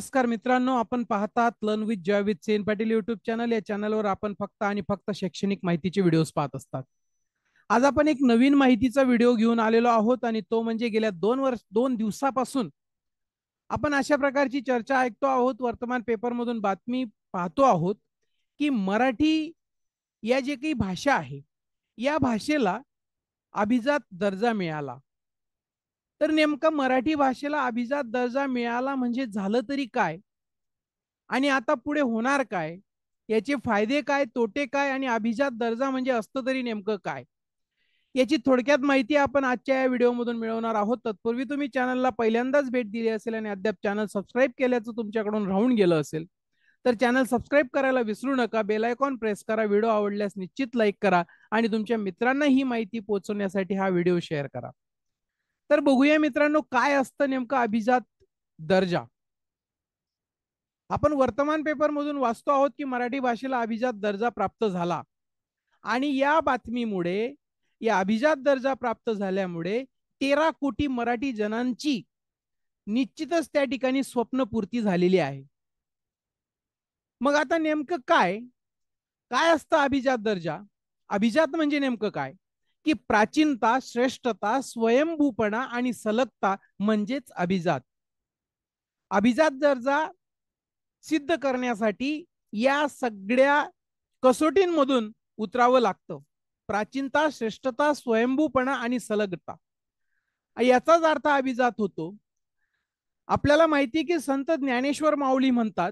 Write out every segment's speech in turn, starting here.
नमस्कार मित्रांनो, आपण पाहतात learn with Joy with Sen Patil YouTube channel. या चॅनलवर आपण फक्त आणि फक्त शैक्षणिक माहितीचे व्हिडिओज पाहत असतात. आज आपण एक नवीन माहितीचा व्हिडिओ घेऊन आलेलो आहोत आणि तो म्हणजे गेल्या 2 दिवसापासून आपण अशा प्रकारची चर्चा ऐकतो आहोत, वर्तमान पेपरमधून बातमी पाहतो आहोत की मराठी या जे काही भाषा आहे या भाषेला अभिजात दर्जा मिळाला. तर नेमकं मराठी भाषेला अभिजात दर्जा मिळाला म्हणजे झालं तरी काय, आणि आता पुढे होणार काय, याचे फायदे काय, तोटे काय, आणि अभिजात दर्जा म्हणजे असतं तरी नेमकं काय, याची थोडक्यात माहिती आपण आजच्या या व्हिडिओमधून मिळवणार आहोत. तत्पूर्वी तुम्ही चॅनलला पहिल्यांदाच भेट दिली असेल आणि अद्याप चॅनल सबस्क्राईब केल्याचं तुमच्याकडून राहून गेलं असेल तर चॅनल सबस्क्राईब करायला विसरू नका. बेल आयकॉन प्रेस करा. व्हिडिओ आवडल्यास निश्चित लाईक करा आणि तुमच्या मित्रांना ही माहिती पोहोचवण्यासाठी हा व्हिडिओ शेअर करा. तर बघूया मित्रांनो, काय असतं नेमकं अभिजात दर्जा. आपण वर्तमान पेपर मधून वाचतो आहोत की मराठी भाषेला अभिजात दर्जा प्राप्त झाला, आणि या बातमीमुळे, या अभिजात दर्जा प्राप्त झाल्यामुळे 13 कोटी मराठी जनांची निश्चितच त्या ठिकाणी स्वप्नपूर्ती झालेली आहे. मग आता नेमकं काय काय असतं अभिजात दर्जा? अभिजात म्हणजे नेमकं काय की प्राचीनता, श्रेष्ठता, स्वयंभूपणा आणि सलगता म्हणजेच अभिजात. अभिजात दर्जा सिद्ध करण्यासाठी या सगळ्या कसोटींमधून उतरावं लागतं. प्राचीनता, श्रेष्ठता, स्वयंभूपणा आणि सलगता याचाच अर्थ अभिजात होतो. आपल्याला माहिती की संत ज्ञानेश्वर माऊली म्हणतात,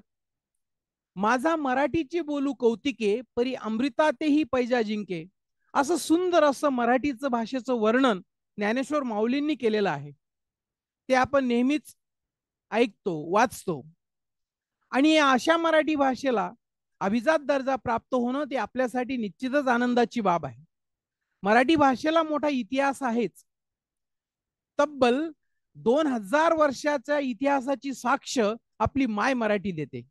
माझा मराठीची बोलू कौतिके, परी अमृतातेही पैजा जिंके. असं सुंदर असं मराठीचं भाषेचं वर्णन ज्ञानेश्वर माऊलींनी केलेलं आहे. ते आपण नेहमीच ऐकतो, वाचतो. आणि अशा मराठी भाषेला अभिजात दर्जा प्राप्त होणं ते आपल्यासाठी निश्चितच आनंदाची बाब आहे. मराठी भाषेला मोठा इतिहास आहेच. तब्बल 2000 वर्षाच्या इतिहासाची साक्ष आपली माय मराठी देते,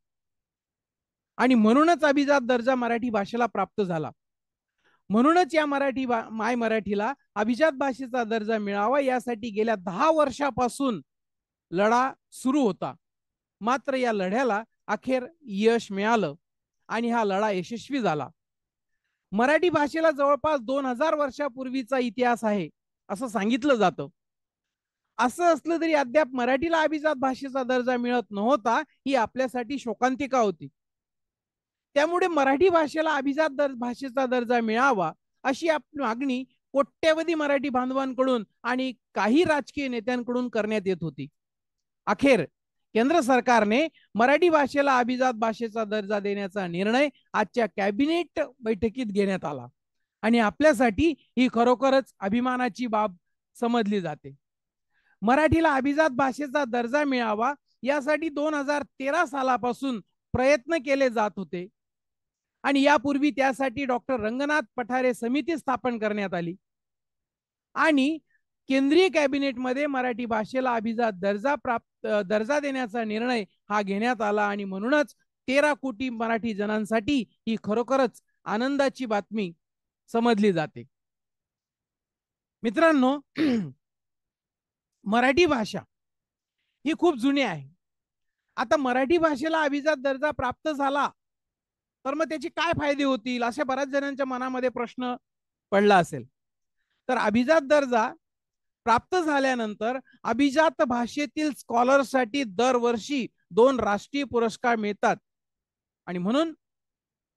आणि म्हणूनच अभिजात दर्जा मराठी भाषेला प्राप्त झाला. म्हणूनच या माय मराठीला अभिजात भाषेचा दर्जा मिळावा यासाठी गेल्या 10 वर्षापासून लढा सुरू होता. मात्र या लढ्याला अखेर यश मिळालं आणि हा लढा यशस्वी झाला. मराठी भाषेला जवळपास 2000 वर्षापूर्वीचा इतिहास आहे असं सांगितलं जातं. असं असलं तरी अद्याप मराठीला अभिजात भाषेचा दर्जा मिळत नव्हता, ही आपल्यासाठी शोकांतिका होती. त्यामुळे मराठी भाषेला अभिजात भाषेचा दर्जा मिळावा अशी मागणी कोट्यवधी मराठी बांधवांकडून आणि काही राजकीय नेत्यांकडून करण्यात येत होती. अखेर केंद्र सरकारने मराठी भाषेला अभिजात भाषेचा दर्जा देण्याचा निर्णय आजच्या कॅबिनेट बैठकीत घेण्यात आला, आणि आपल्यासाठी ही खरोखरच अभिमानाची बाब समजली जाते. मराठीला अभिजात भाषेचा दर्जा मिळावा यासाठी 2013 सालापासून प्रयत्न केले जात होते, आणि यापूर्वी त्यासाठी डॉक्टर रंगनाथ पठारे समिती स्थापन करण्यात आली, आणि केंद्रीय कॅबिनेटमध्ये मराठी भाषेला अभिजात दर्जा देण्याचा निर्णय हा घेण्यात आला, आणि म्हणूनच 13 कोटी मराठी जनांसाठी ही खरोखरच आनंदाची बातमी समजली जाते. मित्रांनो, मराठी भाषा ही खूप जुनी आहे. आता मराठी भाषेला अभिजात दर्जा प्राप्त झाला तर मग त्याचे काय फायदे होतील, अशा बऱ्याच जणांच्या मनामध्ये प्रश्न पडला असेल. तर अभिजात दर्जा प्राप्त झाल्यानंतर अभिजात भाषेतील स्कॉलरसाठी दरवर्षी 2 राष्ट्रीय पुरस्कार मिळतात, आणि म्हणून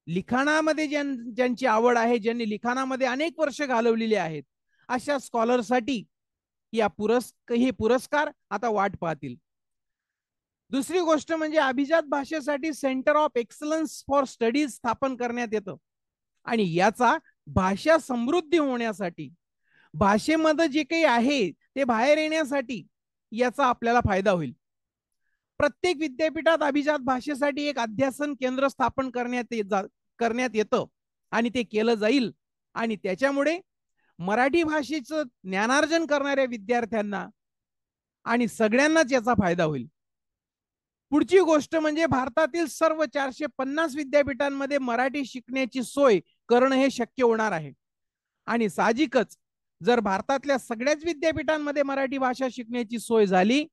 लिखाणामध्ये ज्यांची आवड आहे, ज्यांनी लिखाणामध्ये अनेक वर्ष घालवलेली आहेत, अशा स्कॉलरसाठी हे पुरस्कार आता वाट पाहतील. दुसरी गोष्ट म्हणजे अभिजात भाषेसाठी centre of excellence for studies स्थापन करण्यात येतं, आणि याचा भाषा समृद्धी होण्यासाठी, भाषेमध्ये जे काही आहे ते बाहेर येण्यासाठी याचा आपल्याला फायदा होईल. प्रत्येक विद्यापीठात अभिजात भाषेसाठी एक अध्यासन केंद्र स्थापन करण्यात येतं, आणि ते केलं जाईल, आणि त्याच्यामुळे मराठी भाषेचं ज्ञानार्जन करणाऱ्या विद्यार्थ्यांना आणि सगळ्यांनाच याचा फायदा होईल. पुढची गोष्ट म्हणजे भारतातील सर्व 450 विद्यापीठांमध्ये मराठी शिकण्याची सोय करणं हे शक्य होणार आहे, आणि साहजिकच जर भारतातल्या सगळ्याच विद्यापीठांमध्ये मराठी भाषा शिकण्याची सोय झाली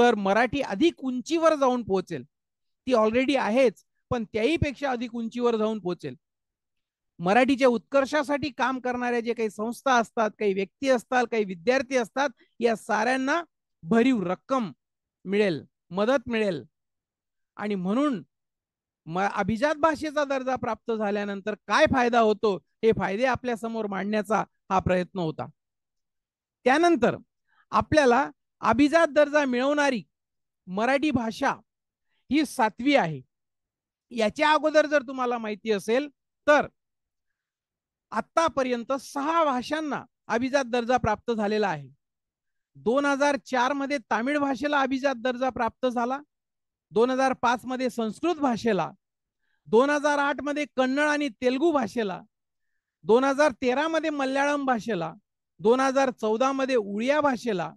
तर मराठी अधिक उंचीवर जाऊन पोहोचेल. ती ऑलरेडी आहेच, पण त्याही पेक्षा अधिक उंचीवर जाऊन पोहोचेल. मराठीच्या उत्कर्षासाठी काम करणाऱ्या जे काही संस्था असतात, काही व्यक्ती असतात, काही विद्यार्थी असतात, या साऱ्यांना भरीव रक्कम मिळेल, मदत मिळेल. आणि म्हणून अभिजात भाषेचा दर्जा प्राप्त झाल्यानंतर काय फायदा होतो हे फायदे आपल्या समोर मांडण्याचा हा प्रयत्न होता. त्यानंतर आपल्याला अभिजात दर्जा मिळवणारी मराठी भाषा ही 7वी आहे. याच्या अगोदर जर तुम्हाला माहिती असेल तर आतापर्यंत 6 भाषांना अभिजात दर्जा प्राप्त झालेला आहे. 2004 मध्ये तामिळ भाषेला अभिजात दर्जा प्राप्त झाला, 2005 मध्ये संस्कृत भाषेला, 2008 मध्ये कन्नड आणि तेलुगू भाषेला, 2013 मध्ये मल्याळम भाषेला, 2014 मध्ये उडिया भाषेला,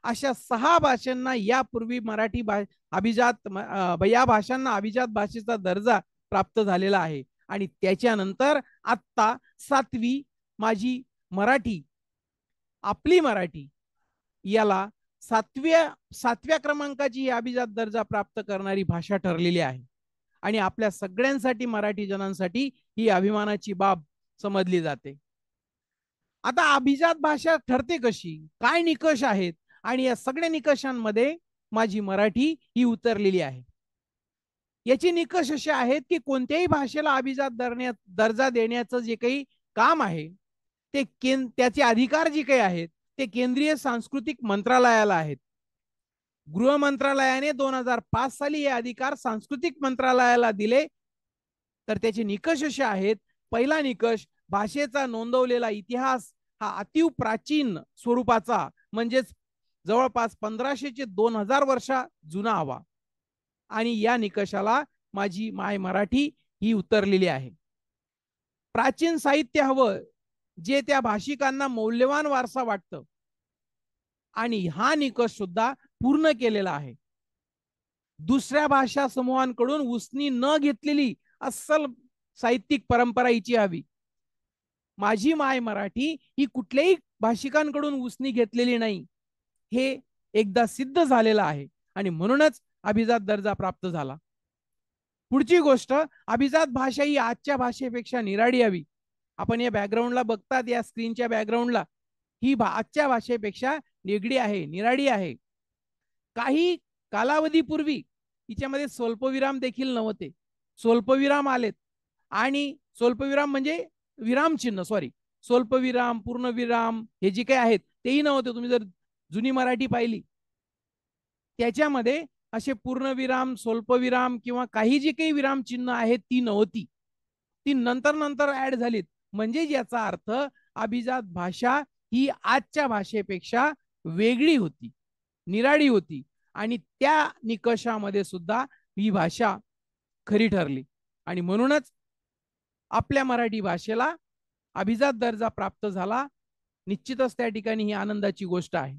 अशा 6 भाषांना यापूर्वी मराठी अभिजात या भाषांना अभिजात भाषेचा दर्जा प्राप्त झालेला आहे. आणि त्याच्यानंतर आत्ता 7वी माझी मराठी, आपली मराठी, याला 7व्या क्रमांकाची अभिजात दर्जा प्राप्त करणारी भाषा ठरलेली आहे. आणि आपल्या सगळ्यांसाठी, मराठी जनांसाठी ही अभिमानाची बाब समजली जाते. आता अभिजात भाषा ठरते कशी, काय निकष आहेत, आणि या सगळ्या निकषांमध्ये माझी मराठी ही उतरलेली आहे. याचे निकष असे आहेत की कोणत्याही भाषेला अभिजात दर्जा देण्याचं जे काही काम आहे ते त्याचे अधिकार जे काही आहेत ते केंद्रीय सांस्कृतिक मंत्रालयाला आहेत. गृह मंत्रालयाने 2005 साली हे अधिकार सांस्कृतिक मंत्रालयाला दिले. तर त्याचे निकष असे आहेत. पहिला निकष, भाषेचा नोंदवलेला इतिहास हा अतिव प्राचीन स्वरूपाचा, म्हणजेच जवळपास 1500 ते 2000 वर्ष जुना हवा. आणि या निकषाला माझी माय मराठी ही उतरलेली आहे. प्राचीन साहित्य हवं जे त्या भाषिकांना मौल्यवान वारसा वाटतं, आणि हा निकष सुद्धा पूर्ण केलेला आहे. दुसऱ्या भाषा समूहांकडून उसनी न घेतलेली अस्सल साहित्यिक परंपरा हिची हवी. माझी माय मराठी ही कुठल्याही भाषिकांकडून उसनी घेतलेली नाही, हे एकदा सिद्ध झालेलं आहे. आणि म्हणूनच अभिजात दर्जा प्राप्त झाला. पुढची गोष्ट, अभिजात भाषा ही आजच्या भाषेपेक्षा निराळी हवी. आपण या बॅकग्राऊंडला बघतात, या स्क्रीनच्या बॅकग्राऊंडला, ही आजच्या भाषेपेक्षा निगडी आहे, निराळी आहे. काही कालावधीपूर्वी हिच्यामध्ये स्वल्पविराम देखील नव्हते. स्वल्पविराम आलेत, आणि स्वल्पविराम म्हणजे विरामचिन्ह, सॉरी, स्वल्पविराम, पूर्णविराम हे जे काही आहेत तेही नव्हते. तुम्ही जर जुनी मराठी पाहिली त्याच्यामध्ये असे पूर्णविराम, स्वल्पविराम किंवा काही जी काही विराम चिन्ह आहेत ती नव्हती. ती नंतर नंतर ऍड झालीत. म्हणजे याचा अर्थ अभिजात भाषा ही आजच्या भाषेपेक्षा वेगळी होती, निराळी होती, आणि त्या निकषामध्ये सुद्धा ही भाषा खरी ठरली. आणि म्हणूनच आपल्या मराठी भाषेला अभिजात दर्जा प्राप्त झाला. निश्चितच त्या ठिकाणी ही आनंदाची गोष्ट आहे.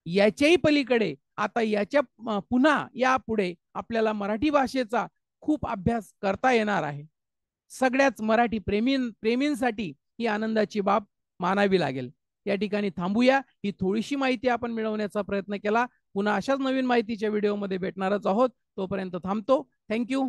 याच्याही पलीकडे आता याच्या पुन्हा यापुढे आपल्याला मराठी भाषेचा खूप अभ्यास करता येणार आहे. सगळ्याच मराठी प्रेमींसाठी ही आनंदाची बाब मानावी लागेल. या ठिकाणी थांबूया. ही थोडीशी माहिती आपण मिळवण्याचा प्रयत्न केला. पुन्हा अशाच नवीन माहितीच्या व्हिडिओमध्ये भेटणारच आहोत. तोपर्यंत थांबतो. थँक्यू.